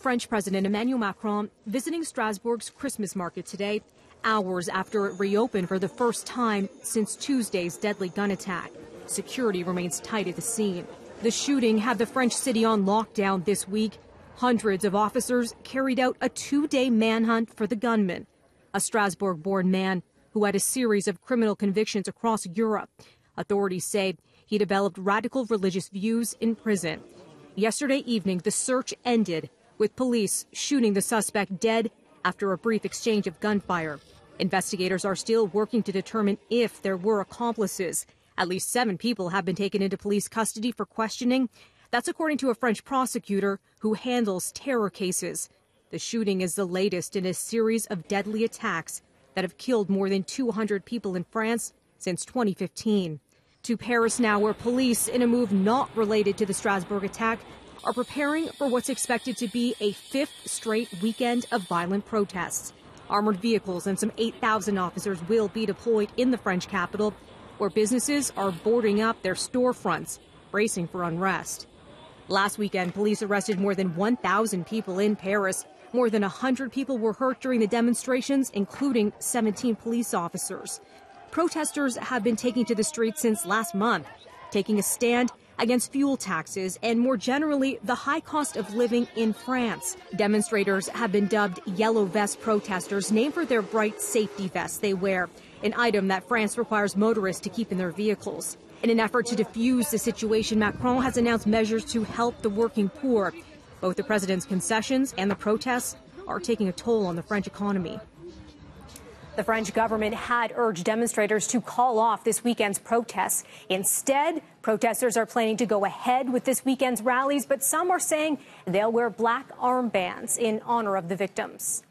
French President Emmanuel Macron visiting Strasbourg's Christmas market today, hours after it reopened for the first time since Tuesday's deadly gun attack. Security remains tight at the scene. The shooting had the French city on lockdown this week. Hundreds of officers carried out a 2-day manhunt for the gunman, a Strasbourg-born man who had a series of criminal convictions across Europe. Authorities say he developed radical religious views in prison. Yesterday evening, the search ended with police shooting the suspect dead after a brief exchange of gunfire. Investigators are still working to determine if there were accomplices. At least 7 people have been taken into police custody for questioning. That's according to a French prosecutor who handles terror cases. The shooting is the latest in a series of deadly attacks that have killed more than 200 people in France since 2015. To Paris now, where police, in a move not related to the Strasbourg attack, are preparing for what's expected to be a 5th straight weekend of violent protests. Armored vehicles and some 8,000 officers will be deployed in the French capital, where businesses are boarding up their storefronts, bracing for unrest. Last weekend, police arrested more than 1,000 people in Paris. More than 100 people were hurt during the demonstrations, including 17 police officers. Protesters have been taking to the streets since last month, taking a stand against fuel taxes and, more generally, the high cost of living in France. Demonstrators have been dubbed yellow vest protesters, named for their bright safety vests they wear, an item that France requires motorists to keep in their vehicles. In an effort to defuse the situation, Macron has announced measures to help the working poor. Both the president's concessions and the protests are taking a toll on the French economy. The French government had urged demonstrators to call off this weekend's protests. Instead, protesters are planning to go ahead with this weekend's rallies, but some are saying they'll wear black armbands in honor of the victims.